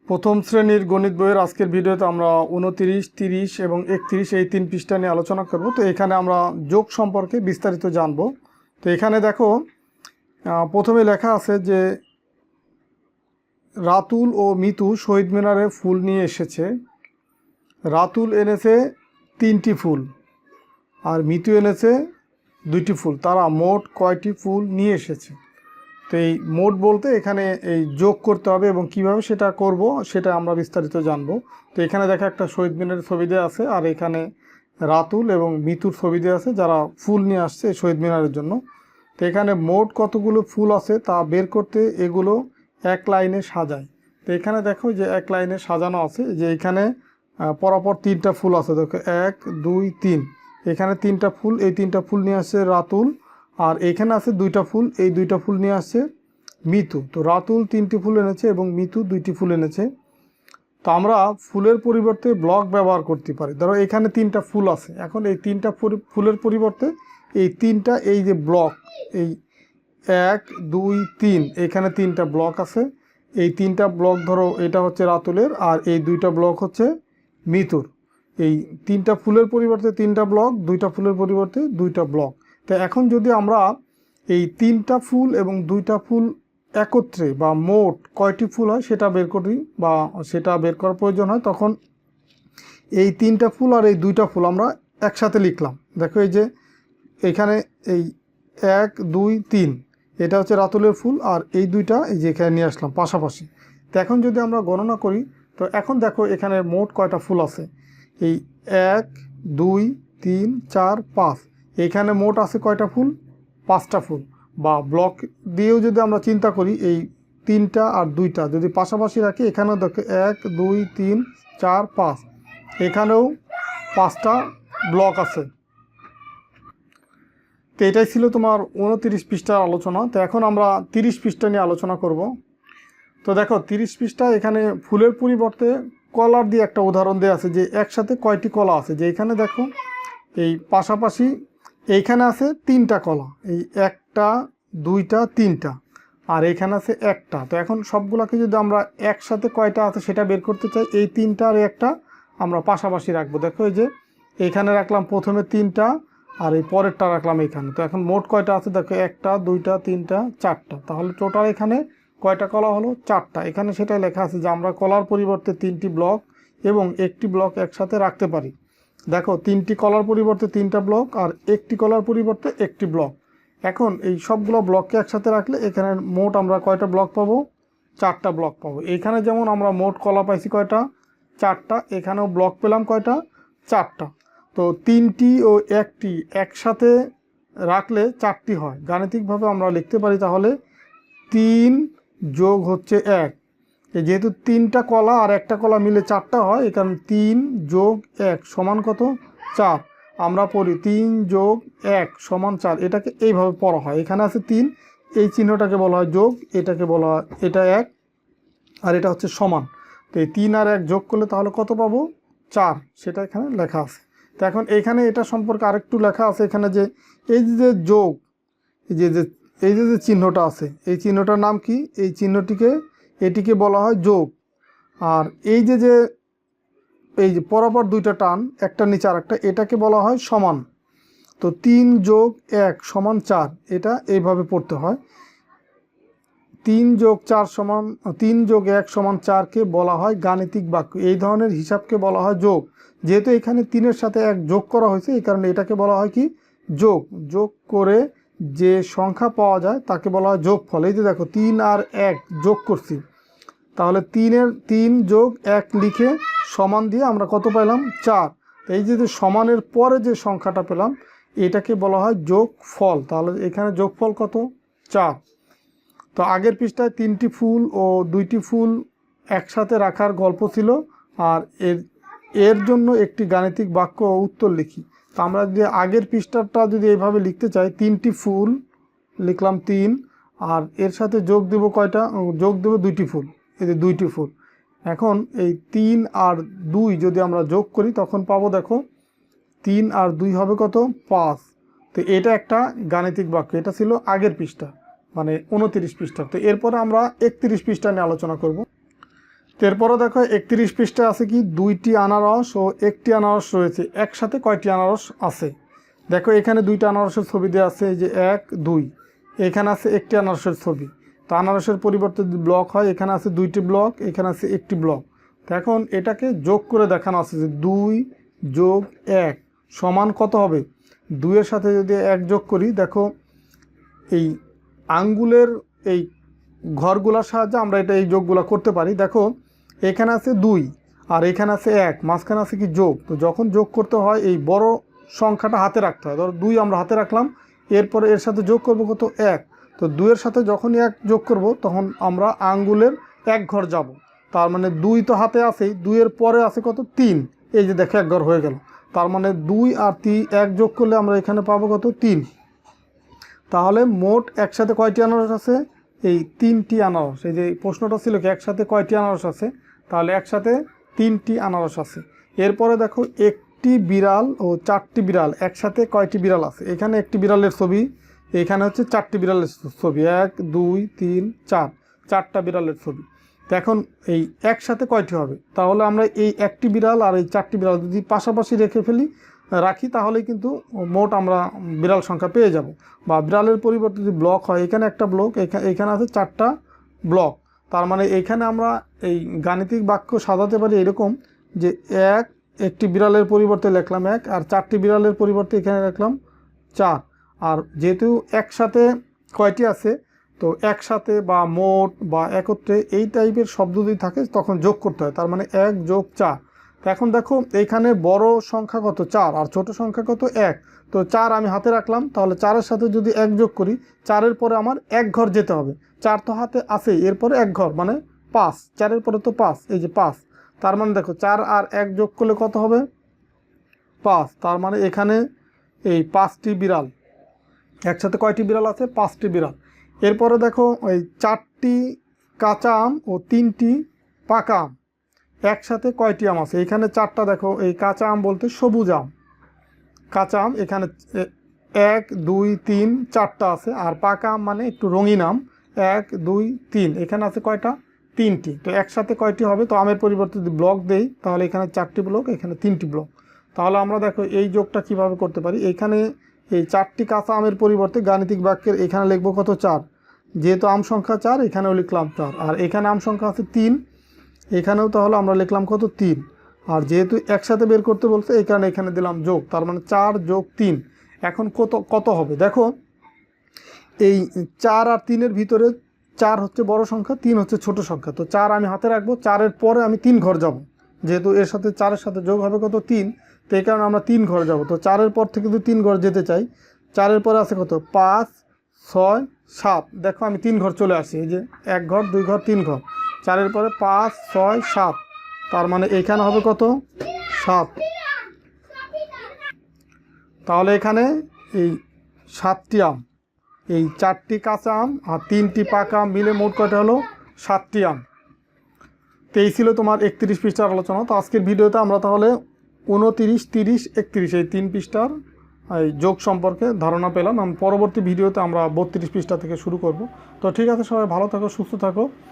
প্রথম শ্রেণীর গণিত বইয়ের আজকের ভিডিওতে আমরা 29, 30 এবং 31 এই 3 পৃষ্ঠা নিয়ে আলোচনা করব। তো এখানে আমরা যোগ সম্পর্কে বিস্তারিত জানব। তো এখানে দেখো প্রথমে লেখা আছে যে রাতুল ও মিতু শহীদ মিনারে ফুল নিয়ে এসেছে। রাতুল এনেছে 3টি ফুল আর মিতু এনেছে 2টি ফুল। তারা মোট কয়টি ফুল নিয়ে এসেছে? তো এই মোট বলতে এখানে এই যোগ করতে হবে এবং কিভাবে সেটা করব সেটা আমরা বিস্তারিত জানব। তো এখানে দেখা একটা শহীদ মিনারের ছবি দেওয়া আছে আর এখানে রাতুল এবং মিতুর ছবি দেওয়া আছে যারা ফুল নিয়ে আসছে শহীদ মিনারের জন্য। তো এখানে মোট কতগুলো ফুল আছে তা বের করতে এগুলো এক লাইনে সাজায়। তো এখানে দেখো যে এক লাইনে সাজানো আছে, যে এখানে পরপর 3টা ফুল আছে। দেখো 1, 2, 3, এখানে 3টা ফুল, এই 3টা ফুল নিয়ে আসছে রাতুল। আর এখানে আছে 2টা ফুল, এই 2টা ফুল নিয়ে আসছে মিতু। তো রাতুল 3টি ফুল এনেছে এবং মিতু 2টি ফুল এনেছে। তো আমরা ফুলের পরিবর্তে ব্লক ব্যবহার করতে পারি। ধরো এখানে 3টা ফুল আছে, এখন এই 3টা ফুলের পরিবর্তে এই 3টা এই যে ব্লক, এই 1, 2, 3, এখানে 3টা ব্লক আছে। এই 3টা ব্লক ধরো এটা হচ্ছে রাতুলের আর এই 2টা ব্লক হচ্ছে মিতুর। এই 3টা ফুলের পরিবর্তে 3টা ব্লক, 2টা ফুলের পরিবর্তে 2টা ব্লক। তো এখন যদি আমরা এই 3টা ফুল এবং 2টা ফুল একত্রে বা মোট কয়টি ফুল হয় সেটা বের করি বা সেটা বের করার প্রয়োজন হয়, তখন এই 3টা ফুল আর এই 2টা ফুল আমরা একসাথে লিখলাম। দেখো এই যে এখানে এই 1, 2, 3 এটা হচ্ছে রাতুলের ফুল আর এই 2টা এই যে এখানে নিয়ে আসলাম পাশাপাশি। তো এখন যদি আমরা গণনা করি, তো এখন দেখো এখানে মোট কয়টা ফুল আছে। এই 1, 2, 3, 4, 5, এইখানে মোট আছে কয়টা ফুল? 5টা ফুল। বা ব্লক দিয়েও যদি আমরা চিন্তা করি, এই 3টা আর 2টা যদি পাশাপাশি রাখি, এখানেও দেখো 1, 2, 3, 4, 5, এখানেও 5টা ব্লক আছে। তো এটাই ছিল তোমার 29 পৃষ্ঠার আলোচনা। তো এখন আমরা 30 পৃষ্ঠা নিয়ে আলোচনা করব। তো দেখো 30 পৃষ্ঠা এখানে ফুলের পরিবর্তে কলার দিয়ে একটা উদাহরণ দেওয়া আছে যে একসাথে কয়টি কলা আছে। যে এখানে দেখো এই পাশাপাশি এইখানে আছে 3টা কলা, এই 1টা 2টা 3টা, আর এইখানে আছে 1টা। তো এখন সবগুলোকে যদি আমরা একসাথে কয়টা আছে সেটা বের করতে চাই, এই 3টা আর 1টা আমরা পাশাপাশি রাখবো। দেখো এই যে এইখানে রাখলাম প্রথমে 3টা আর এই পরেরটা রাখলাম এখানে। তো এখন মোট কয়টা আছে দেখো 1টা 2টা 3টা 4টা, তাহলে টোটাল এখানে কয়টা কলা হলো? 4টা। এখানে সেটা লেখা আছে যে আমরা কলার পরিবর্তে 3টি ব্লক এবং একটি ব্লক একসাথে রাখতে পারি। দেখো 3টি কলার পরিবর্তে 3টা ব্লক আর একটি কলার পরিবর্তে একটি ব্লক। এখন এই সবগুলো ব্লককে একসাথে রাখলে এখানে মোট আমরা কয়টা ব্লক পাবো? 4টা ব্লক পাবো। এখানে যেমন আমরা মোট কলা পাইছি কয়টা? 4টা। এখানেও ব্লক পেলাম কয়টা? 4টা। তো 3টি ও 1টি একসাথে রাখলে 4টি হয়। গাণিতিকভাবে আমরা লিখতে পারি তাহলে 3 যোগ হচ্ছে 1, যেহেতু 3টা কলা আর একটা কলা মিলে 4টা হয়, এই কারণে 3 যোগ 1 সমান কত? 4। আমরা পড়ি 3 যোগ 1 সমান 4, এটাকে এইভাবে পড়া হয়। এখানে আছে 3, এই চিহ্নটাকে বলা হয় যোগ, এটাকে বলা হয় এটা 1 আর এটা হচ্ছে সমান। তো এই 3 আর 1 যোগ করলে তাহলে কত পাবো? 4, সেটা এখানে লেখা আছে। তো এখন এখানে এটা সম্পর্কে আরেকটু লেখা আছে এখানে, যে এই যে যোগ, এই যে চিহ্নটা আছে, এই চিহ্নটার নাম কি? এই চিহ্নটিকে এটিকে বলা হয় যোগ। আর এই যে এই যে পরপর 2টা টান, একটা নিচে আর একটা, এটাকে বলা হয় সমান। তো 3 যোগ 1 সমান 4, এটা এইভাবে পড়তে হয়। 3 যোগ 4 সমান 3 যোগ 1 সমান 4কে বলা হয় গাণিতিক বাক্য। এই ধরনের হিসাবকে বলা হয় যোগ। যেহেতু এখানে 3-এর সাথে 1 যোগ করা হয়েছে, এই কারণে এটাকে বলা হয় কি? যোগ। যোগ করে যে সংখ্যা পাওয়া যায় তাকে বলা হয় যোগফল। এই যে দেখো 3 আর 1 যোগ করছি, তাহলে 3 যোগ 1 লিখে সমান দিয়ে আমরা কত পেলাম? 4। এই যে সমানের পরে যে সংখ্যাটা পেলাম এটাকে বলা হয় যোগফল। তাহলে এখানে যোগফল কত? 4। তো আগের পৃষ্ঠায় 3টি ফুল ও 2টি ফুল একসাথে রাখার গল্প ছিল, আর এর জন্য একটি গাণিতিক বাক্য ও উত্তর লিখি। তো আমরা যদি আগের পৃষ্ঠাটা যদি এইভাবে লিখতে চাই, 3টি ফুল লিখলাম 3, আর এর সাথে যোগ দেব কয়টা? যোগ দেব 2টি ফুল, এই যে 2টি ফুল। এখন এই 3 আর 2 যদি আমরা যোগ করি তখন পাবো, দেখো 3 আর 2 হবে কত? 5। তো এটা একটা গাণিতিক বাক্য। এটা ছিল আগের পৃষ্ঠা, মানে 29 পৃষ্ঠা। তো এরপরে আমরা 31 পৃষ্ঠা নিয়ে আলোচনা করব। এরপরে দেখো 31 পৃষ্ঠায় আছে কি 2টি আনারস ও 1টি আনারস রয়েছে, একসাথে কয়টি আনারস আছে। দেখো এখানে 2টা আনারসের ছবি দেওয়া আছে, এই যে 1 2, এখানে আছে 1টি আনারসের ছবি। তো আনারসের পরিবর্তে যদি ব্লক হয়, এখানে আছে 2টি ব্লক, এখানে আছে 1টি ব্লক। তো এখন এটাকে যোগ করে দেখানো আছে যে 2 যোগ 1 সমান কত হবে। 2 এর সাথে যদি 1 যোগ করি, দেখো এই আঙ্গুলের এই ঘরগুলোর সাহায্যে আমরা এই যোগগুলো করতে পারি। দেখো এখানে আছে 2 আর এখানে আছে 1, মাঝখানে আছে কি যোগ। তো যখন যোগ করতে হয় এই বড় সংখ্যাটা হাতে রাখতে হয়। ধরো 2 আমরা হাতে রাখলাম, এরপরে এর সাথে যোগ করব কত 1। তো 2 এর সাথে যখনই 1 যোগ করব তখন আমরা আঙ্গুলের 1 ঘর যাব। তার মানে 2 তো হাতে আছেই, 2 এর পরে আছে কত 3, এই যে দেখো 1 ঘর হয়ে গেল। তার মানে 2 আর 1 যোগ করলে আমরা এখানে পাবো কত 3। তাহলে মোট একসাথে কয়টি আনারস আছে, এই 3টি আনারস। এই যে প্রশ্নটা ছিল কি একসাথে কয়টি আনারস আছে, তাহলে একসাথে 3টি আনারস আছে। এরপরে দেখো 1টি বিড়াল ও 4টি বিড়াল, একসাথে কয়টি বিড়াল আছে। এখানে 1টি বিড়ালের ছবি, এখানে হচ্ছে 4টি বিড়ালের ছবি, 1 2 3 4, 4টা বিড়ালের ছবি। তো এখন এই একসাথে কয়টি হবে, তাহলে আমরা এই 1টি বিড়াল আর এই 4টি বিড়াল যদি পাশাপাশি রাখি তাহলেই কিন্তু মোট আমরা বিড়াল সংখ্যা পেয়ে যাব। বা বিড়ালের পরিবর্তে যদি ব্লক হয়, এখানে একটা ব্লক, এখানে আছে 4টা ব্লক। তার মানে এখানে আমরা এই গাণিতিক বাক্য সাজাতে পারি এরকম যে 1টি বিড়ালের পরিবর্তে লিখলাম 1, আর 4টি বিড়ালের পরিবর্তে এখানে লিখলাম 4। আর যেহেতু একসাথে কয়টি আছে, তো একসাথে বা মোট বা একত্রে এই টাইপের শব্দ যদি থাকে তখন যোগ করতে হয়। তার মানে 1 যোগ 4। তো এখন দেখো এইখানে বড় সংখ্যা কত 4 আর ছোট সংখ্যা কত 1। তো 4 আমি হাতে রাখলাম, তাহলে 4-এর সাথে যদি 1 যোগ করি, 4-এর পরে আমার 1 ঘর যেতে হবে। 4 তো হাতে আছে, এরপরে 1 ঘর মানে 5, 4-এর পরে তো 5, এই যে 5। তার মানে দেখো 4 আর 1 যোগ করলে কত হবে 5। তার মানে এখানে এই 5টি বিড়াল, একসাথে কয়টি বিড়াল আছে 5টি বিড়াল। এরপরে দেখো ওই 4টি কাঁচা আম ও 3টি পাকা আম, একসাথে কয়টি আম আছে। এখানে 4টা, দেখো এই কাঁচা আম বলতে সবুজ আম, কাঁচা আম এখানে 1 2 3 4টা আছে। আর পাকা আম মানে একটু রঙিন আম, 1 2 3, এখানে আছে কয়টা 3টি। তো একসাথে কয়টি হবে, তো আমের পরিবর্তে যদি ব্লক দেই তাহলে এখানে 4টি ব্লক, এখানে 3টি ব্লক। তাহলে আমরা দেখো এই যোগটা কিভাবে করতে পারি। এখানে এই 4টি কাঁচা আমের পরিবর্তে গাণিতিক বাক্যের এখানে লিখবো কত 4, যেহেতু আম সংখ্যা 4 এখানেও লিখলাম 4। আর এখানে আম সংখ্যা আছে 3, এখানেও তাহলে আমরা লিখলাম কত 3। আর যেহেতু একসাথে বের করতে বলছে এই কারণে এখানে দিলাম যোগ, তার মানে 4 যোগ 3। এখন কত হবে দেখো, এই 4 আর 3-এর ভিতরে 4 হচ্ছে বড় সংখ্যা, 3 হচ্ছে ছোট সংখ্যা। তো 4 আমি হাতে রাখবো, 4-এর পরে আমি 3 ঘর যাব, যেহেতু এর সাথে 4-এর সাথে যোগ হবে কত 3। তো এই কারণে আমরা 3 ঘর যাব। তো 4-এর পর থেকে যদি 3 ঘর যেতে চাই, 4-এর পরে আছে কত 5 6 7, দেখো আমি 3 ঘর চলে আসি, এই যে 1 ঘর 2 ঘর 3 ঘর, 4-এর পরে 5 6 7, তার মানে এখানে হবে কত 7। তাহলে এখানে এই 7টি আম, এই 4টি কাঁচা আম আর 3টি পাকা আম মিলে মোট কয়টা হলো 7টি আম। তো এই ছিল তোমার 31 পৃষ্ঠার আলোচনা। তো আজকের ভিডিওতে আমরা তাহলে 29 30 31 এই 3 পৃষ্ঠার এই যোগ সম্পর্কে ধারণা পেলাম। পরবর্তী ভিডিওতে আমরা 32 পৃষ্ঠা থেকে শুরু করব। তো ঠিক আছে, সবাই ভালো থাকো, সুস্থ থাকো।